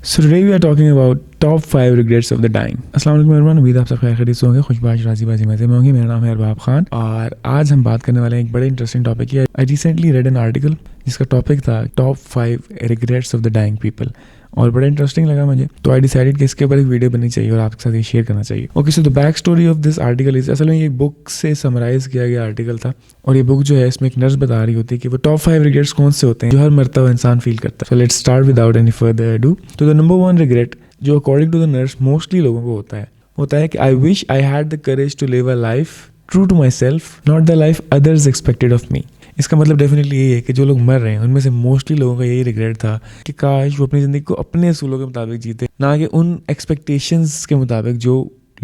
So today we are talking about top 5 regrets of the dying. अस्सलाम वालेकुम everyone, उम्मीद है आप सब खैर खैरियत से होंगे, खुशबाश राजी बाजी मजे में होंगे। मेरा नाम है अरबाब खान और आज हम बात करने वाले हैं एक बड़े इंटरेस्टिंग टॉपिक की। I recently read an article जिसका टॉपिक था top 5 regrets of the dying people और बड़ा इंटरेस्टिंग लगा मुझे, तो आई डिसाइडेड कि इसके ऊपर एक वीडियो बननी चाहिए और आपके साथ ये शेयर करना चाहिए। Okay, so the back story of this article is, असल में ये बुक से समराइज किया गया आर्टिकल था और ये बुक जो है इसमें एक नर्स बता रही होती है कि वो टॉप 5 रिग्रेट्स कौन से होते हैं जो हर मरता हुआ इंसान फील करता है। So let's start without any further ado. तो द नंबर 1 रिग्रेट जो according to the nurse mostly लोगों को होता है कि I wish I had the courage to live a life true to myself, not the life others expected of me. इसका मतलब definitely यही है कि जो लोग मर रहे हैं उनमें से मोस्टली लोगों का यही रिग्रेट था कि काश वो अपनी ज़िंदगी को अपने असूलों के मुताबिक जीते, ना कि उन एक्सपेक्टेशंस के मुताबिक जो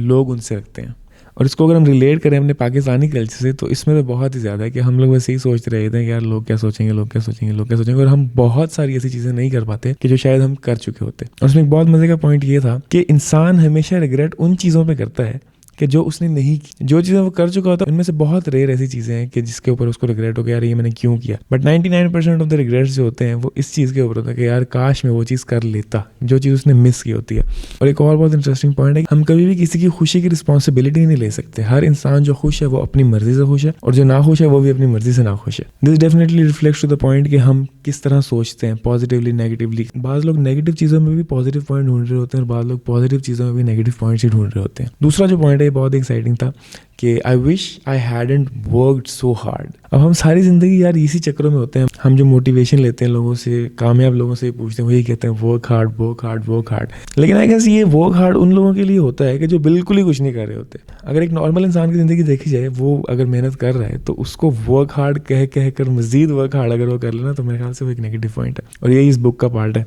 लोग उनसे रखते हैं। और इसको अगर हम रिलेट करें अपने पाकिस्तानी कल्चर से तो इसमें तो बहुत ही ज़्यादा है कि हम लोग वैसे ही सोचते रहते हैं कि यार लोग क्या सोचेंगे, लोग क्या सोचेंगे, लोग क्या सोचेंगे, और हम बहुत सारी ऐसी चीज़ें नहीं कर पाते कि जो शायद हम कर चुके होते। और उसमें एक बहुत मज़े का पॉइंट ये था कि इंसान हमेशा रिग्रेट उन चीज़ों पर करता है कि जो उसने नहीं की। जो चीज़ें वो कर चुका होता है उनमें से बहुत रेयर ऐसी चीज़ें हैं कि जिसके ऊपर उसको रिग्रेट हो गया यार ये मैंने क्यों किया। बट 99% ऑफ द रिग्रेट्स जो होते हैं वो इस चीज़ के ऊपर होता है कि यार काश मैं वो चीज़ कर लेता जो चीज़ उसने मिस की होती है। और एक और बहुत इंटरेस्टिंग पॉइंट है कि हम कभी भी किसी की खुशी की रिस्पॉन्सिबिलिटी नहीं ले सकते। हर इंसान जो खुश है वो अपनी मर्जी से खुश है और जो ना खुश है वो भी अपनी मर्जी से ना खुश है। This definitely reflects to the point कि हम किस तरह सोचते हैं, पॉजिटिवली नेगेटिवली। बाज़ लोग नेगेटिव चीज़ों में भी पॉजिटिव पॉइंट ढूंढ रहे होते हैं और बाज़ लोग पॉजिटिव चीज़ों में भी नेगेटिव पॉइंट्स ही ढूंढ रहे होते हैं। दूसरा जो पॉइंट है बहुत एक्साइटिंग था कि I wish I hadn't worked so hard. अब हम सारी ज़िंदगी यार इसी चक्रों में होते हैं। हम जो मोटिवेशन लेते हैं लोगों से, कामयाब लोगों से पूछते हैं, वो यही कहते हैं work hard work hard work hard. लेकिन आई गेस ये वर्क हार्ड उन लोगों के लिए होता है कि जो बिल्कुल ही कुछ नहीं कर रहे होते। अगर एक नॉर्मल इंसान की ज़िंदगी देखी जाए, वो अगर मेहनत कर रहा है तो उसको वर्क हार्ड कह कर मज़ीद वर्क हार्ड अगर वो कर लेना तो मेरे ख्याल से वो एक नेगेटिव पॉइंट है। और यही इस बुक का पार्ट है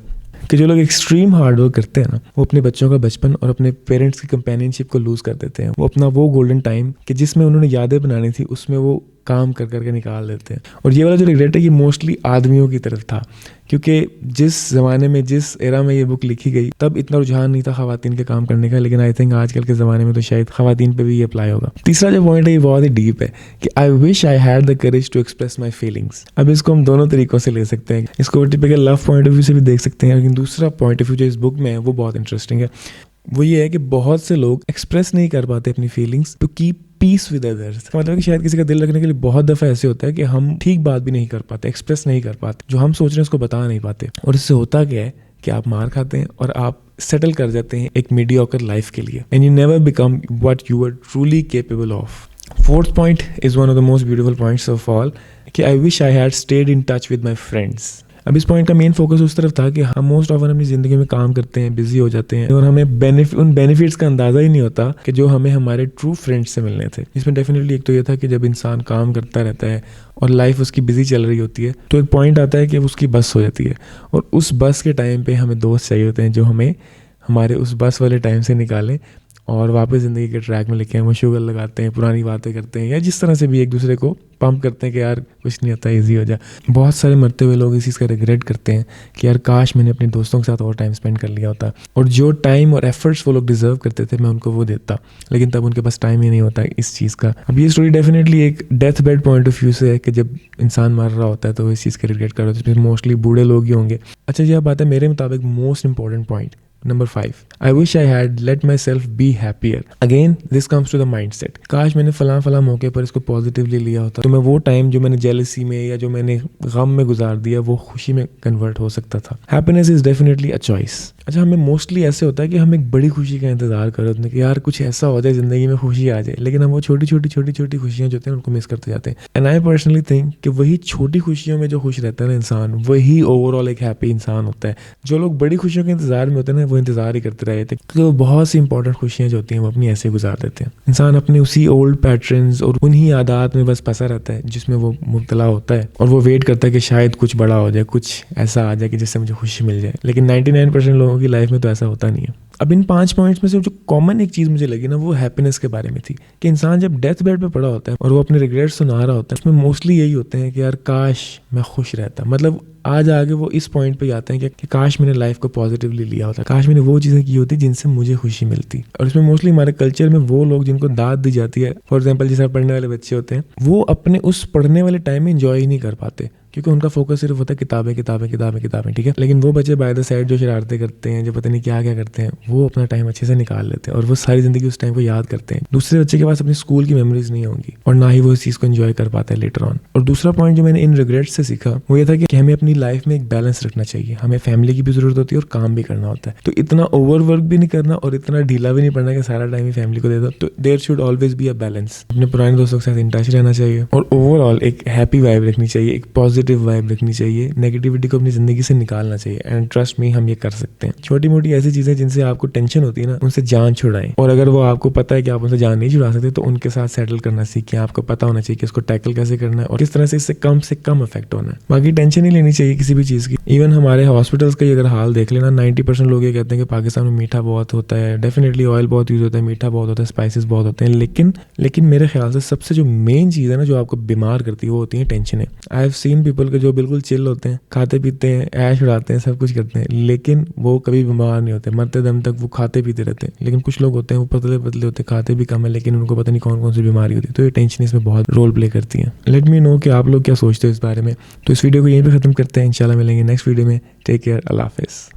कि जो लोग एक्सट्रीम हार्ड वर्क करते हैं ना, वो अपने बच्चों का बचपन और अपने पेरेंट्स की कंपेनियनशिप को लूज़ कर देते हैं। वो अपना वो गोल्डन टाइम कि जिसमें उन्होंने यादें बनानी थी उसमें वो काम कर करके निकाल देते हैं। और ये वाला जो रिग्रेट है ये मोस्टली आदमियों की तरफ था, क्योंकि जिस ज़माने में, जिस एरा में ये बुक लिखी गई तब इतना रुझान नहीं था ख़वातीन के काम करने का। लेकिन आई थिंक आजकल के ज़माने में तो शायद ख़वातीन पे भी ये अप्लाई होगा। तीसरा जो पॉइंट है ये बहुत ही डीप है कि I wish I had the courage to express my feelings. अब इसको हम दोनों तरीक़ों से ले सकते हैं। इसको typical love point of view से भी देख सकते हैं, लेकिन दूसरा पॉइंट ऑफ व्यू जो इस बुक में है वो बहुत इंटरेस्टिंग है। वो ये है कि बहुत से लोग एक्सप्रेस नहीं कर पाते अपनी feelings to keep peace with others. मतलब कि शायद किसी का दिल रखने के लिए बहुत दफ़ा ऐसे होता है कि हम ठीक बात भी नहीं कर पाते, एक्सप्रेस नहीं कर पाते, जो हम सोच रहे हैं उसको बता नहीं पाते। और इससे होता क्या है कि आप मार खाते हैं और आप सेटल कर जाते हैं एक मीडियोकर लाइफ के लिए, and you never become what you are truly capable of. Fourth point is one of the most beautiful points of all कि I wish I had stayed in touch with my friends. अब इस point का main focus उस तरफ था कि हम most often अपनी ज़िंदगी में काम करते हैं, बिजी हो जाते हैं और हमें उन बेनिफिट्स का अंदाज़ा ही नहीं होता कि जो हमें हमारे ट्रू फ्रेंड्स से मिलने थे। इसमें डेफिनेटली एक तो ये था कि जब इंसान काम करता रहता है और लाइफ उसकी बिजी चल रही होती है तो एक पॉइंट आता है कि उसकी बस हो जाती है और उस बस के टाइम पे हमें दोस्त चाहिए होते हैं जो हमें हमारे उस बस वाले टाइम से निकालें और वापस ज़िंदगी के ट्रैक में लेके हम शुगर लगाते हैं, पुरानी बातें करते हैं या जिस तरह से भी एक दूसरे को पंप करते हैं कि यार कुछ नहीं आता, इजी हो जाए। बहुत सारे मरते हुए लोग इस चीज़ का रिग्रेट करते हैं कि यार काश मैंने अपने दोस्तों के साथ और टाइम स्पेंड कर लिया होता और जो टाइम और एफर्ट्स वो लोग डिजर्व करते थे मैं उनको वो देता, लेकिन तब उनके पास टाइम ही नहीं होता इस चीज़ का। अब ये स्टोरी डेफिनेटली एक death bed point of view से है कि जब इंसान मर रहा होता है तो इस चीज़ का रिग्रेट कर रहा होता है, मोस्टली बूढ़े लोग ही होंगे। अच्छा, ये बात है मेरे मुताबिक most important point number 5, I wish I had let myself be happier. Again, this comes to the mindset. काश मैंने फला मौके पर इसको पॉजिटिवली लिया होता तो मैं वो टाइम जो मैंने जेलसी में या जो मैंने गम में गुजार दिया वो खुशी में कन्वर्ट हो सकता था। Happiness is definitely a choice. अच्छा, हमें मोस्टली ऐसे होता है कि हम एक बड़ी खुशी का इंतजार कर रहे होते हैं कि यार कुछ ऐसा हो जाए ज़िंदगी में खुशी आ जाए, लेकिन हम वो छोटी छोटी खुशियाँ जो होती हैं उनको मिस करते जाते हैं। एंड आई पर्सनली थिंक कि वही छोटी खुशियों में जो खुश रहता है ना इंसान, वही ओवरऑल एक हैप्पी इंसान होता है। जो लोग बड़ी खुशियों के इंतजार में होते हैं ना वो इंतजार ही करते रहे थे, तो बहुत सी इंपॉर्टेंट खुशियाँ जो होती हैं वो अपनी ऐसे गुजार देते हैं। इंसान अपने उसी ओल्ड पैटर्न्स और उन्हीं आदत में बस फंसा रहता है जिसमें वो मुब्तला होता है और वो वेट करता है कि शायद कुछ बड़ा हो जाए, कुछ ऐसा आ जाए कि जिससे मुझे खुशी मिल जाए। लेकिन 99% लोगों की लाइफ में तो ऐसा होता नहीं है। अब इन 5 पॉइंट्स में से जो कॉमन एक चीज़ मुझे लगी ना वो हैप्पीनेस के बारे में थी कि इंसान जब डेथ बेड पे पड़ा होता है और वो अपने रिग्रेट्स सुना रहा होता है उसमें मोस्टली यही होते हैं कि यार काश मैं खुश रहता। मतलब आज आगे वो इस पॉइंट पे जाते हैं कि काश मैंने लाइफ को पॉजिटिवली लिया होता, काश मैंने वो चीज़ें की होती जिनसे मुझे खुशी मिलती। और इसमें मोस्टली हमारे कल्चर में वो लोग जिनको दाद दी जाती है, फॉर एग्जाम्पल जैसे पढ़ने वाले बच्चे होते हैं, वो अपने उस पढ़ने वाले टाइम में इंजॉय ही नहीं कर पाते क्योंकि उनका फोकस सिर्फ होता है किताबें किताबें किताबें किताबें, ठीक है। लेकिन वो बच्चे बाय द साइड जो शरारतें करते हैं, जो पता नहीं क्या क्या करते हैं, वो अपना टाइम अच्छे से निकाल लेते हैं और वो सारी जिंदगी उस टाइम को याद करते हैं। दूसरे बच्चे के पास अपनी स्कूल की मेमोरीज नहीं होंगी और ना ही वो इस चीज़ को एंजॉय कर पाता है लेटर ऑन। और दूसरा पॉइंट जो मैंने इन रिग्रेट्स से सीखा वो ये था कि हमें अपनी लाइफ में एक बैलेंस रखना चाहिए। हमें फैमिली की भी जरूरत होती है और काम भी करना होता है। तो इतना ओवरवर्क भी नहीं करना और इतना ढीला भी नहीं पड़ना कि सारा टाइम ही फैमिली को दे दो। तो there should always be a balance. अपने पुराने दोस्तों के साथ इन टच रहना चाहिए और ओवरऑल एक हैप्पी वाइब रखनी चाहिए, एक पॉजिटिव वाइब रखनी चाहिए, नेगेटिविटी को अपनी जिंदगी से निकालना चाहिए। एंड ट्रस्ट मी, हम ये कर सकते हैं। छोटी मोटी ऐसी चीजें जिनसे आपको टेंशन होती है ना, उनसे जान छुड़ाएं। और अगर वो आपको पता है कि आप उनसे जान नहीं छुड़ा सकते तो उनके साथ सेटल करना सीखें। आपको पता होना चाहिए कि इसको टैकल कैसे करना है और किस तरह से इससे कम इफेक्ट होना है। बाकी टेंशन नहीं लेनी चाहिए किसी भी चीज की। इवन हमारे हॉस्पिटल्स का अगर हाल देख लेना, 90% लोग ये कहते हैं कि पाकिस्तान में मीठा बहुत होता है। डेफिनेटली ऑयल बहुत यूज होता है, मीठा बहुत होता है, स्पाइसेस बहुत होते हैं। लेकिन मेरे ख्याल से सबसे जो मेन चीज़ है ना, जो आपको बीमार करती है, वो होती है tension. I have seen people के जो बिल्कुल चिल होते हैं, खाते पीते हैं, ऐश उड़ाते हैं, सब कुछ करते हैं, लेकिन वो कभी बीमार नहीं होते। मरते दम तक वो खाते पीते रहते हैं। लेकिन कुछ लोग होते हैं वो पतले पतले होते हैं, खाते भी कम है, लेकिन उनको पता नहीं कौन कौन सी बीमारी होती है। तो ये टेंशन इसमें बहुत रोल प्ले करती है। लेट मी नो कि आप लोग क्या सोचते हो इस बारे में। तो इस वीडियो को यहीं पे खत्म करते हैं। इंशाल्लाह मिलेंगे नेक्स्ट वीडियो में। टेक केयर, अल्लाह हाफिज़।